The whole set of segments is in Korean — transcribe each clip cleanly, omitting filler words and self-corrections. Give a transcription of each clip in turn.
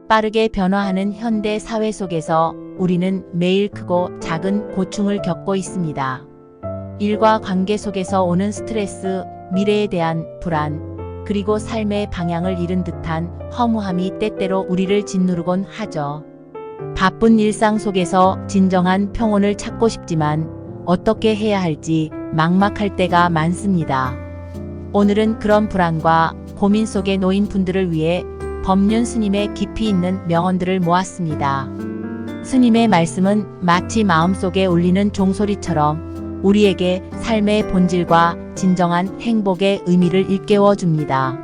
빠르게 변화하는 현대 사회 속에서 우리는 매일 크고 작은 고충을 겪고 있습니다. 일과 관계 속에서 오는 스트레스, 미래에 대한 불안, 그리고 삶의 방향을 잃은 듯한 허무함이 때때로 우리를 짓누르곤 하죠. 바쁜 일상 속에서 진정한 평온을 찾고 싶지만 어떻게 해야 할지 막막할 때가 많습니다. 오늘은 그런 불안과 고민 속에 놓인 분들을 위해 법륜 스님의 깊이 있는 명언들을 모았습니다. 스님의 말씀은 마치 마음속에 울리는 종소리처럼 우리에게 삶의 본질과 진정한 행복의 의미를 일깨워 줍니다.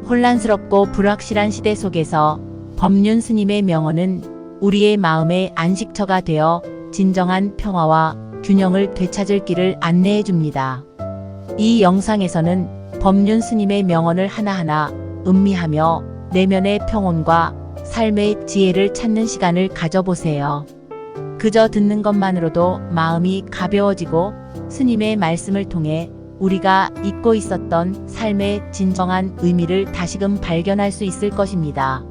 혼란스럽고 불확실한 시대 속에서 법륜 스님의 명언은 우리의 마음의 안식처가 되어 진정한 평화와 균형을 되찾을 길을 안내해 줍니다. 이 영상에서는 법륜 스님의 명언을 하나하나 음미하며 내면의 평온과 삶의 지혜를 찾는 시간을 가져보세요. 그저 듣는 것만으로도 마음이 가벼워지고 스님의 말씀을 통해 우리가 잊고 있었던 삶의 진정한 의미를 다시금 발견할 수 있을 것입니다.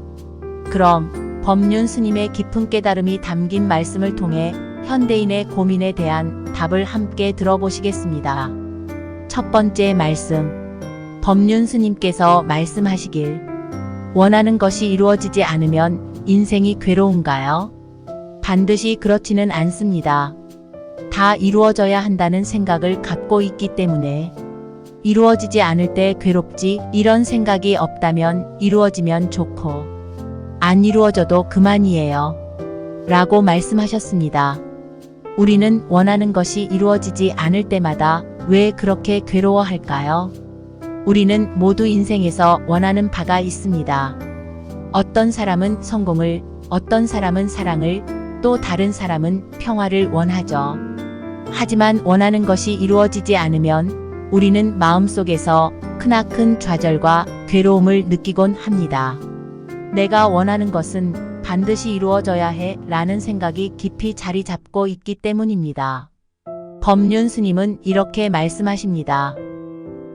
그럼 법륜 스님의 깊은 깨달음이 담긴 말씀을 통해 현대인의 고민에 대한 답을 함께 들어보시겠습니다. 첫 번째 말씀. 법륜 스님께서 말씀하시길, 원하는 것이 이루어지지 않으면 인생이 괴로운가요? 반드시 그렇지는 않습니다. 다 이루어져야 한다는 생각을 갖고 있기 때문에 이루어지지 않을 때 괴롭지, 이런 생각이 없다면 이루어지면 좋고 안 이루어져도 그만이에요. 라고 말씀하셨습니다. 우리는 원하는 것이 이루어지지 않을 때마다 왜 그렇게 괴로워할까요? 우리는 모두 인생에서 원하는 바가 있습니다. 어떤 사람은 성공을, 어떤 사람은 사랑을, 또 다른 사람은 평화를 원하죠. 하지만 원하는 것이 이루어지지 않으면 우리는 마음속에서 크나큰 좌절과 괴로움을 느끼곤 합니다. 내가 원하는 것은 반드시 이루어져야 해 라는 생각이 깊이 자리 잡고 있기 때문입니다. 법륜 스님은 이렇게 말씀하십니다.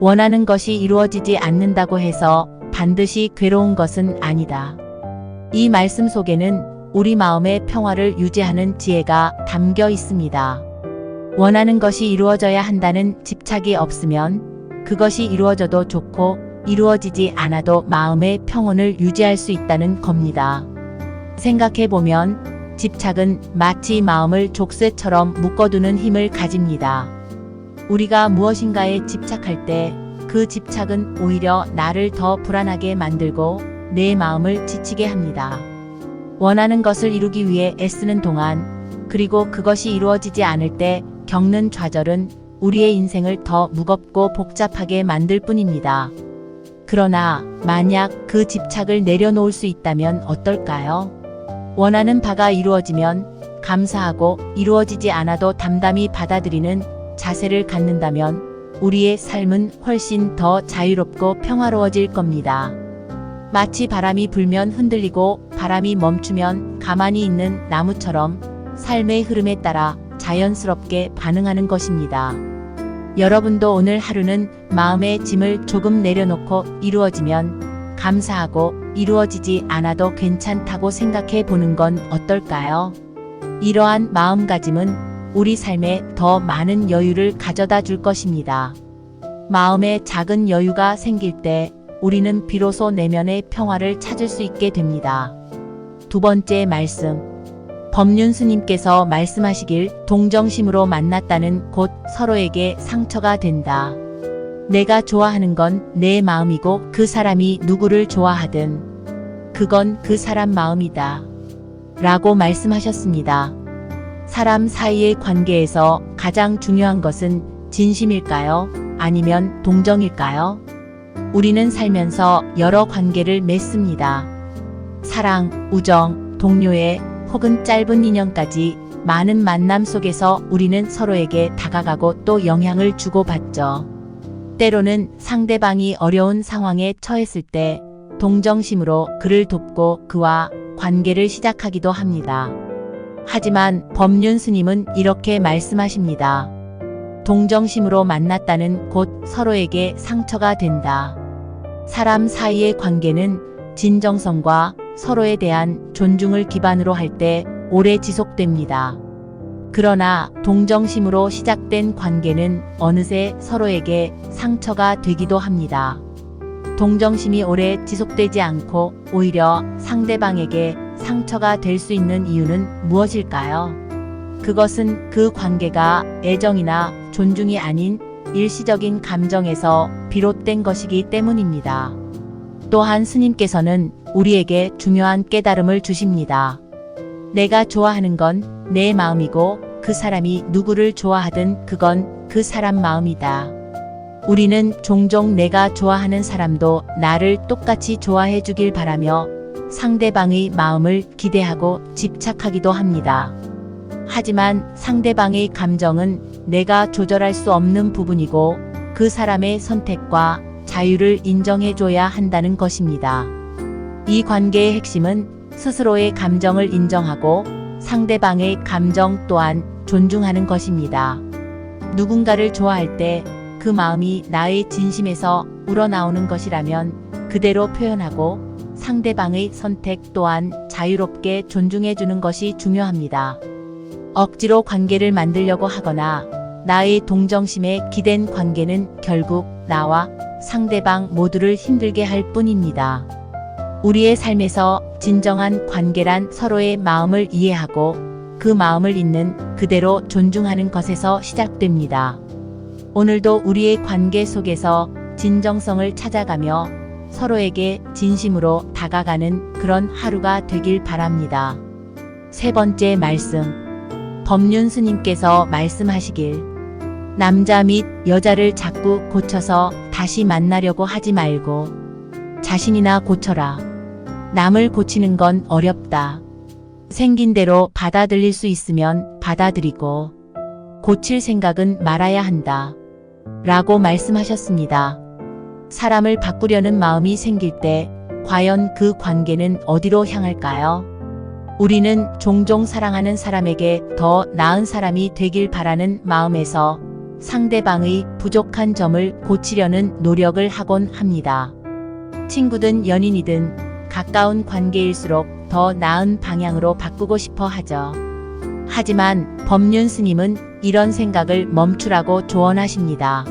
원하는 것이 이루어지지 않는다고 해서 반드시 괴로운 것은 아니다. 이 말씀 속에는 우리 마음의 평화를 유지하는 지혜가 담겨 있습니다. 원하는 것이 이루어져야 한다는 집착이 없으면 그것이 이루어져도 좋고 이루어지지 않아도 마음의 평온을 유지할 수 있다는 겁니다. 생각해보면 집착은 마치 마음을 족쇄처럼 묶어두는 힘을 가집니다. 우리가 무엇인가에 집착할 때 그 집착은 오히려 나를 더 불안하게 만들고 내 마음을 지치게 합니다. 원하는 것을 이루기 위해 애쓰는 동안, 그리고 그것이 이루어지지 않을 때 겪는 좌절은 우리의 인생을 더 무겁고 복잡하게 만들 뿐입니다. 그러나 만약 그 집착을 내려놓을 수 있다면 어떨까요? 원하는 바가 이루어지면 감사하고 이루어지지 않아도 담담히 받아들이는 자세를 갖는다면 우리의 삶은 훨씬 더 자유롭고 평화로워질 겁니다. 마치 바람이 불면 흔들리고 바람이 멈추면 가만히 있는 나무처럼 삶의 흐름에 따라 자연스럽게 반응하는 것입니다. 여러분도 오늘 하루는 마음의 짐을 조금 내려놓고 이루어지면 감사하고 이루어지지 않아도 괜찮다고 생각해 보는 건 어떨까요? 이러한 마음가짐은 우리 삶에 더 많은 여유를 가져다 줄 것입니다. 마음에 작은 여유가 생길 때 우리는 비로소 내면의 평화를 찾을 수 있게 됩니다. 두 번째 말씀. 법륜 스님께서 말씀하시길, 동정심으로 만났다는 곧 서로에게 상처가 된다. 내가 좋아하는 건 내 마음이고 그 사람이 누구를 좋아하든 그건 그 사람 마음이다. 라고 말씀하셨습니다. 사람 사이의 관계에서 가장 중요한 것은 진심일까요? 아니면 동정일까요? 우리는 살면서 여러 관계를 맺습니다. 사랑, 우정, 동료애, 혹은 짧은 인연까지 많은 만남 속에서 우리는 서로에게 다가가고 또 영향을 주고받죠. 때로는 상대방이 어려운 상황에 처했을 때 동정심으로 그를 돕고 그와 관계를 시작하기도 합니다. 하지만 법륜 스님은 이렇게 말씀하십니다. 동정심으로 만났다는 곧 서로에게 상처가 된다. 사람 사이의 관계는 진정성과 서로에 대한 존중을 기반으로 할 때 오래 지속됩니다. 그러나 동정심으로 시작된 관계는 어느새 서로에게 상처가 되기도 합니다. 동정심이 오래 지속되지 않고 오히려 상대방에게 상처가 될 수 있는 이유는 무엇일까요? 그것은 그 관계가 애정이나 존중이 아닌 일시적인 감정에서 비롯된 것이기 때문입니다. 또한 스님께서는 우리에게 중요한 깨달음을 주십니다. 내가 좋아하는 건 내 마음이고 그 사람이 누구를 좋아하든 그건 그 사람 마음이다. 우리는 종종 내가 좋아하는 사람도 나를 똑같이 좋아해 주길 바라며 상대방의 마음을 기대하고 집착하기도 합니다. 하지만 상대방의 감정은 내가 조절할 수 없는 부분이고 그 사람의 선택과 자유를 인정해줘야 한다는 것입니다. 이 관계의 핵심은 스스로의 감정을 인정하고 상대방의 감정 또한 존중하는 것입니다. 누군가를 좋아할 때 그 마음이 나의 진심에서 우러나오는 것이라면 그대로 표현하고 상대방의 선택 또한 자유롭게 존중해주는 것이 중요합니다. 억지로 관계를 만들려고 하거나 나의 동정심에 기댄 관계는 결국 나와 상대방 모두를 힘들게 할 뿐입니다. 우리의 삶에서 진정한 관계란 서로의 마음을 이해하고 그 마음을 있는 그대로 존중하는 것에서 시작됩니다. 오늘도 우리의 관계 속에서 진정성을 찾아가며 서로에게 진심으로 다가가는 그런 하루가 되길 바랍니다. 세 번째 말씀. 법륜 스님께서 말씀하시길 남자 및 여자를 자꾸 고쳐서 다시 만나려고 하지 말고 자신이나 고쳐라. 남을 고치는 건 어렵다. 생긴 대로 받아들일 수 있으면 받아들이고 고칠 생각은 말아야 한다. 라고 말씀하셨습니다. 사람을 바꾸려는 마음이 생길 때 과연 그 관계는 어디로 향할까요? 우리는 종종 사랑하는 사람에게 더 나은 사람이 되길 바라는 마음에서 상대방의 부족한 점을 고치려는 노력을 하곤 합니다. 친구든 연인이든 가까운 관계일수록 더 나은 방향으로 바꾸고 싶어 하죠. 하지만 법륜 스님은 이런 생각을 멈추라고 조언하십니다.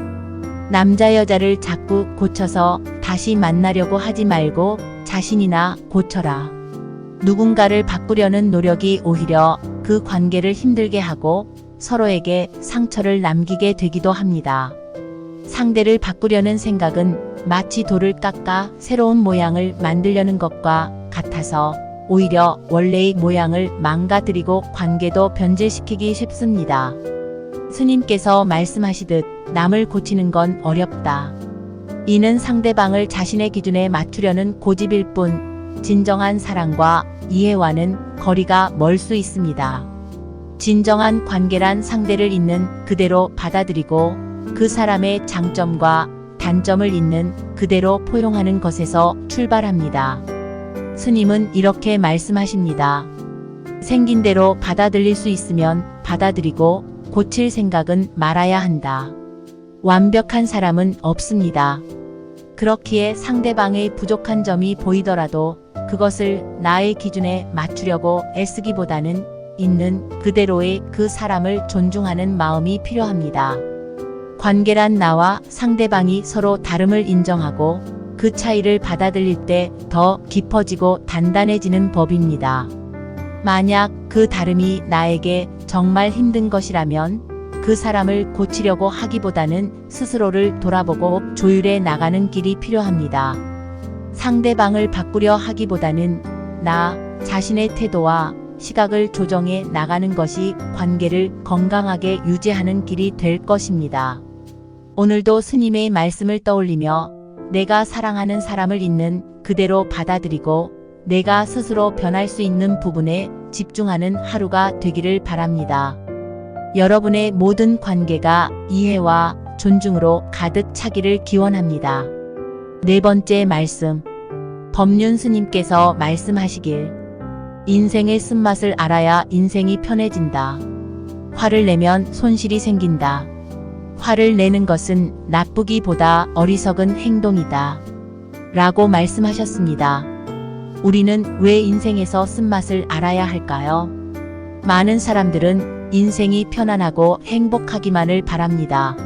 남자 여자를 자꾸 고쳐서 다시 만나려고 하지 말고 자신이나 고쳐라. 누군가를 바꾸려는 노력이 오히려 그 관계를 힘들게 하고 서로에게 상처를 남기게 되기도 합니다. 상대를 바꾸려는 생각은 마치 돌을 깎아 새로운 모양을 만들려는 것과 같아서 오히려 원래의 모양을 망가뜨리고 관계도 변질시키기 쉽습니다. 스님께서 말씀하시듯 남을 고치는 건 어렵다. 이는 상대방을 자신의 기준에 맞추려는 고집일 뿐 진정한 사랑과 이해와는 거리가 멀 수 있습니다. 진정한 관계란 상대를 있는 그대로 받아들이고 그 사람의 장점과 단점을 있는 그대로 포용하는 것에서 출발합니다. 스님은 이렇게 말씀하십니다. 생긴 대로 받아들일 수 있으면 받아들이고 고칠 생각은 말아야 한다. 완벽한 사람은 없습니다. 그렇기에 상대방의 부족한 점이 보이더라도 그것을 나의 기준에 맞추려고 애쓰기보다는 있는 그대로의 그 사람을 존중하는 마음이 필요합니다. 관계란 나와 상대방이 서로 다름을 인정하고 그 차이를 받아들일 때 더 깊어지고 단단해지는 법입니다. 만약 그 다름이 나에게 정말 힘든 것이라면 그 사람을 고치려고 하기보다는 스스로를 돌아보고 조율해 나가는 길이 필요합니다. 상대방을 바꾸려 하기보다는 나 자신의 태도와 시각을 조정해 나가는 것이 관계를 건강하게 유지하는 길이 될 것입니다. 오늘도 스님의 말씀을 떠올리며 내가 사랑하는 사람을 있는 그대로 받아들이고 내가 스스로 변할 수 있는 부분에 집중하는 하루가 되기를 바랍니다. 여러분의 모든 관계가 이해와 존중으로 가득 차기를 기원합니다. 네 번째 말씀. 법륜 스님께서 말씀하시길 인생의 쓴맛을 알아야 인생이 편해진다. 화를 내면 손실이 생긴다. 화를 내는 것은 나쁘기보다 어리석은 행동이다. 라고 말씀하셨습니다. 우리는 왜 인생에서 쓴맛을 알아야 할까요? 많은 사람들은 인생이 편안하고 행복하기만을 바랍니다.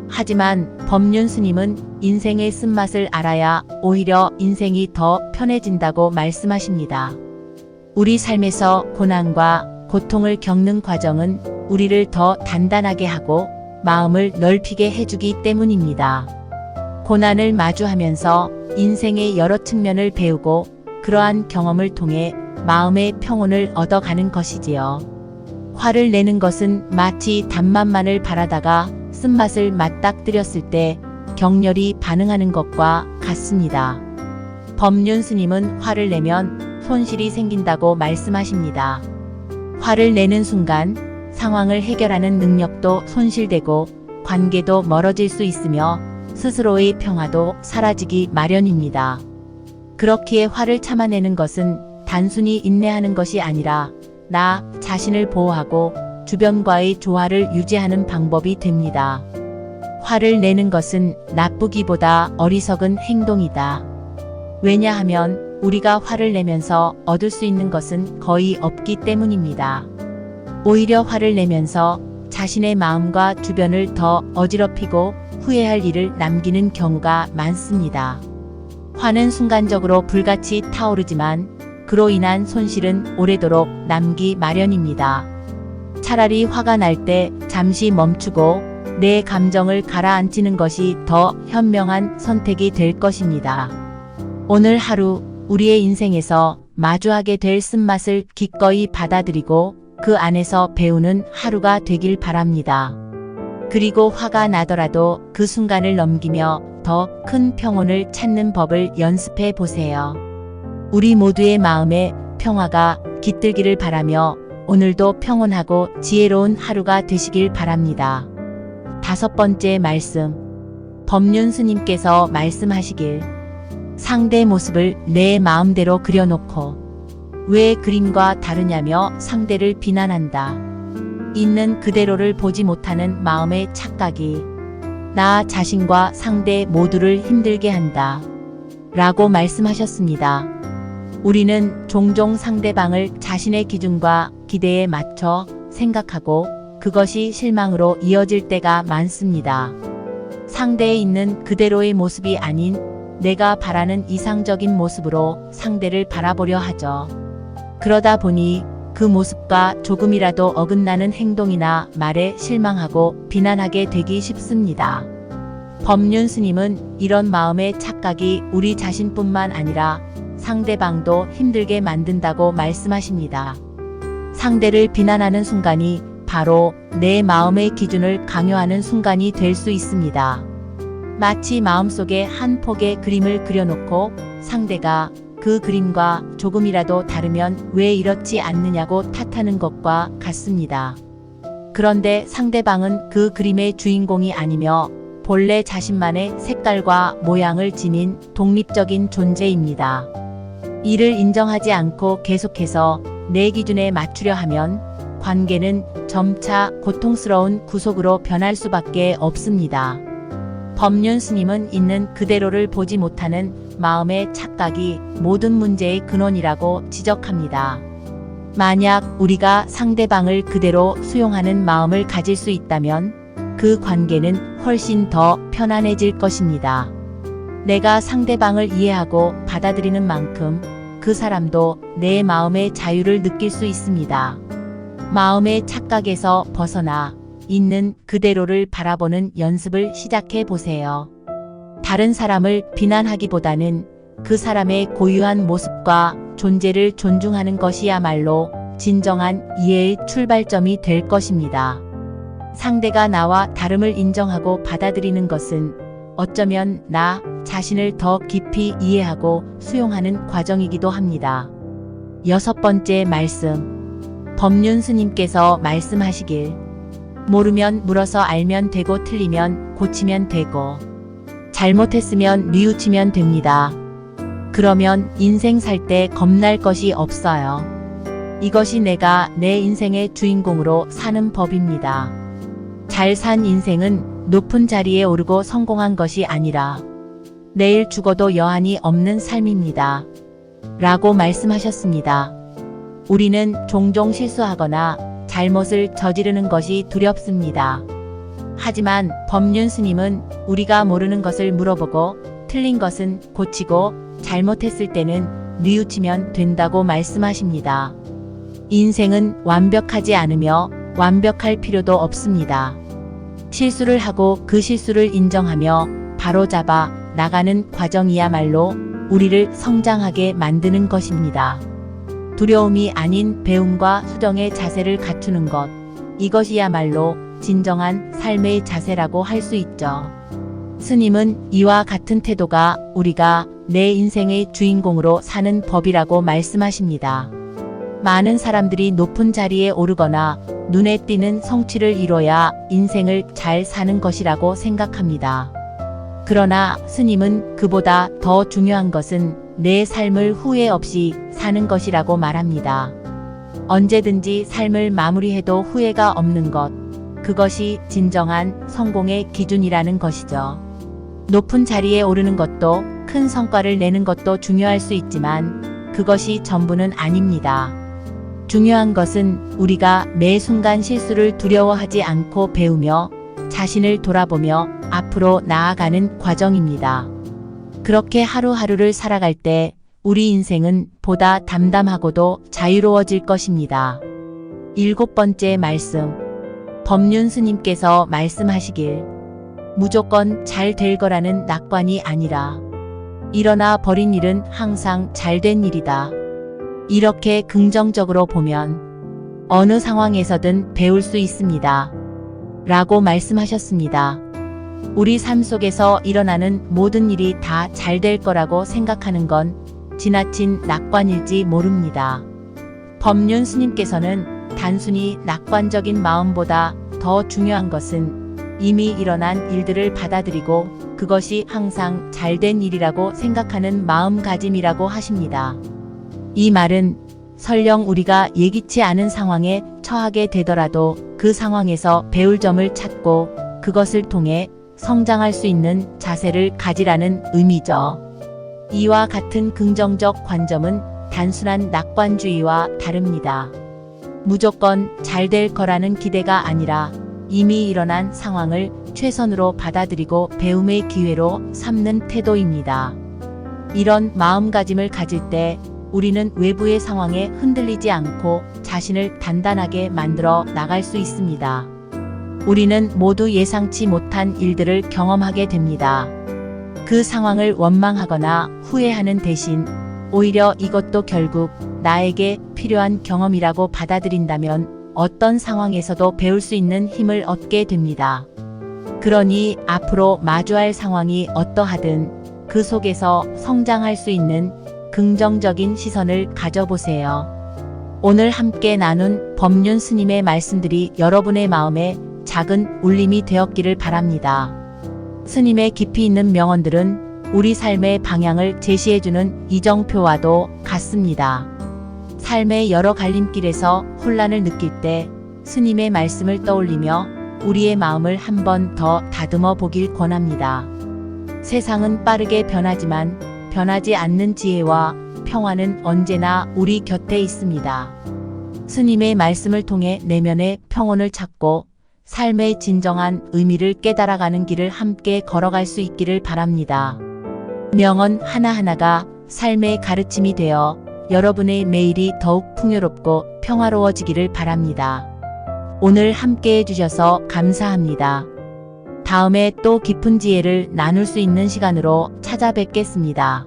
하지만 법륜 스님은 인생의 쓴맛을 알아야 오히려 인생이 더 편해진다고 말씀하십니다. 우리 삶에서 고난과 고통을 겪는 과정은 우리를 더 단단하게 하고 마음을 넓히게 해주기 때문입니다. 고난을 마주하면서 인생의 여러 측면을 배우고 그러한 경험을 통해 마음의 평온을 얻어가는 것이지요. 화를 내는 것은 마치 단맛만을 바라다가 쓴맛을 맞닥뜨렸을 때 격렬히 반응하는 것과 같습니다. 법륜 스님은 화를 내면 손실이 생긴다고 말씀하십니다. 화를 내는 순간 상황을 해결하는 능력도 손실되고 관계도 멀어질 수 있으며 스스로의 평화도 사라지기 마련입니다. 그렇기에 화를 참아내는 것은 단순히 인내하는 것이 아니라 나 자신을 보호하고 주변과의 조화를 유지하는 방법이 됩니다. 화를 내는 것은 나쁘기보다 어리석은 행동이다. 왜냐하면 우리가 화를 내면서 얻을 수 있는 것은 거의 없기 때문입니다. 오히려 화를 내면서 자신의 마음과 주변을 더 어지럽히고 후회할 일을 남기는 경우가 많습니다. 화는 순간적으로 불같이 타오르지만 그로 인한 손실은 오래도록 남기 마련입니다. 차라리 화가 날 때 잠시 멈추고 내 감정을 가라앉히는 것이 더 현명한 선택이 될 것입니다. 오늘 하루 우리의 인생에서 마주하게 될 쓴맛을 기꺼이 받아들이고 그 안에서 배우는 하루가 되길 바랍니다. 그리고 화가 나더라도 그 순간을 넘기며 더 큰 평온을 찾는 법을 연습해 보세요. 우리 모두의 마음에 평화가 깃들기를 바라며 오늘도 평온하고 지혜로운 하루가 되시길 바랍니다. 5번째 말씀. 법륜 스님께서 말씀하시길 상대 모습을 내 마음대로 그려놓고 왜 그림과 다르냐며 상대를 비난한다. 있는 그대로를 보지 못하는 마음의 착각이 나 자신과 상대 모두를 힘들게 한다. 라고 말씀하셨습니다. 우리는 종종 상대방을 자신의 기준과 기대에 맞춰 생각하고 그것이 실망으로 이어질 때가 많습니다. 상대에 있는 그대로의 모습이 아닌 내가 바라는 이상적인 모습으로 상대를 바라보려 하죠. 그러다 보니 그 모습과 조금이라도 어긋나는 행동이나 말에 실망하고 비난하게 되기 쉽습니다. 법륜 스님은 이런 마음의 착각이 우리 자신뿐만 아니라 상대방도 힘들게 만든다고 말씀하십니다. 상대를 비난하는 순간이 바로 내 마음의 기준을 강요하는 순간이 될 수 있습니다. 마치 마음속에 한 폭의 그림을 그려놓고 상대가 그 그림과 조금이라도 다르면 왜 이렇지 않느냐고 탓하는 것과 같습니다. 그런데 상대방은 그 그림의 주인공이 아니며 본래 자신만의 색깔과 모양을 지닌 독립적인 존재입니다. 이를 인정하지 않고 계속해서 내 기준에 맞추려 하면 관계는 점차 고통스러운 구속으로 변할 수밖에 없습니다. 법륜 스님은 있는 그대로를 보지 못하는 마음의 착각이 모든 문제의 근원이라고 지적합니다. 만약 우리가 상대방을 그대로 수용하는 마음을 가질 수 있다면 그 관계는 훨씬 더 편안해질 것입니다. 내가 상대방을 이해하고 받아들이는 만큼 그 사람도 내 마음의 자유를 느낄 수 있습니다. 마음의 착각에서 벗어나 있는 그대로를 바라보는 연습을 시작해 보세요. 다른 사람을 비난하기보다는 그 사람의 고유한 모습과 존재를 존중하는 것이야말로 진정한 이해의 출발점이 될 것입니다. 상대가 나와 다름을 인정하고 받아들이는 것은 어쩌면 나 자신을 더 깊이 이해하고 수용하는 과정이기도 합니다. 6번째 말씀. 법륜 스님께서 말씀하시길 모르면 물어서 알면 되고 틀리면 고치면 되고 잘못했으면 뉘우치면 됩니다. 그러면 인생 살 때 겁날 것이 없어요. 이것이 내가 내 인생의 주인공으로 사는 법입니다. 잘 산 인생은 높은 자리에 오르고 성공한 것이 아니라 내일 죽어도 여한이 없는 삶입니다. 라고 말씀하셨습니다. 우리는 종종 실수하거나 잘못을 저지르는 것이 두렵습니다. 하지만 법륜 스님은 우리가 모르는 것을 물어보고 틀린 것은 고치고 잘못했을 때는 뉘우치면 된다고 말씀하십니다. 인생은 완벽하지 않으며 완벽할 필요도 없습니다. 실수를 하고 그 실수를 인정하며 바로잡아 나가는 과정이야말로 우리를 성장하게 만드는 것입니다. 두려움이 아닌 배움과 수정의 자세를 갖추는 것, 이것이야말로 진정한 삶의 자세라고 할 수 있죠. 스님은 이와 같은 태도가 우리가 내 인생의 주인공으로 사는 법이라고 말씀하십니다. 많은 사람들이 높은 자리에 오르거나 눈에 띄는 성취를 이뤄야 인생을 잘 사는 것이라고 생각합니다. 그러나 스님은 그보다 더 중요한 것은 내 삶을 후회 없이 사는 것이라고 말합니다. 언제든지 삶을 마무리해도 후회가 없는 것, 그것이 진정한 성공의 기준이라는 것이죠. 높은 자리에 오르는 것도 큰 성과를 내는 것도 중요할 수 있지만 그것이 전부는 아닙니다. 중요한 것은 우리가 매 순간 실수를 두려워하지 않고 배우며 자신을 돌아보며 앞으로 나아가는 과정입니다. 그렇게 하루하루를 살아갈 때 우리 인생은 보다 담담하고도 자유로워질 것입니다. 7번째 말씀. 법륜 스님께서 말씀하시길 무조건 잘 될 거라는 낙관이 아니라 일어나 버린 일은 항상 잘된 일이다. 이렇게 긍정적으로 보면 어느 상황에서든 배울 수 있습니다. 라고 말씀하셨습니다. 우리 삶 속에서 일어나는 모든 일이 다 잘 될 거라고 생각하는 건 지나친 낙관일지 모릅니다. 법륜 스님께서는 단순히 낙관적인 마음보다 더 중요한 것은 이미 일어난 일들을 받아들이고 그것이 항상 잘된 일이라고 생각하는 마음가짐이라고 하십니다. 이 말은 설령 우리가 예기치 않은 상황에 처하게 되더라도 그 상황에서 배울 점을 찾고 그것을 통해 성장할 수 있는 자세를 가지라는 의미죠. 이와 같은 긍정적 관점은 단순한 낙관주의와 다릅니다. 무조건 잘 될 거라는 기대가 아니라 이미 일어난 상황을 최선으로 받아들이고 배움의 기회로 삼는 태도입니다. 이런 마음가짐을 가질 때 우리는 외부의 상황에 흔들리지 않고 자신을 단단하게 만들어 나갈 수 있습니다. 우리는 모두 예상치 못한 일들을 경험하게 됩니다. 그 상황을 원망하거나 후회하는 대신 오히려 이것도 결국 나에게 필요한 경험이라고 받아들인다면 어떤 상황에서도 배울 수 있는 힘을 얻게 됩니다. 그러니 앞으로 마주할 상황이 어떠하든 그 속에서 성장할 수 있는 긍정적인 시선을 가져보세요. 오늘 함께 나눈 법륜 스님의 말씀들이 여러분의 마음에 작은 울림이 되었기를 바랍니다. 스님의 깊이 있는 명언들은 우리 삶의 방향을 제시해주는 이정표와도 같습니다. 삶의 여러 갈림길에서 혼란을 느낄 때 스님의 말씀을 떠올리며 우리의 마음을 한 번 더 다듬어 보길 권합니다. 세상은 빠르게 변하지만 변하지 않는 지혜와 평화는 언제나 우리 곁에 있습니다. 스님의 말씀을 통해 내면의 평온을 찾고 삶의 진정한 의미를 깨달아가는 길을 함께 걸어갈 수 있기를 바랍니다. 명언 하나하나가 삶의 가르침이 되어 여러분의 매일이 더욱 풍요롭고 평화로워지기를 바랍니다. 오늘 함께 해주셔서 감사합니다. 다음에 또 깊은 지혜를 나눌 수 있는 시간으로 찾아뵙겠습니다.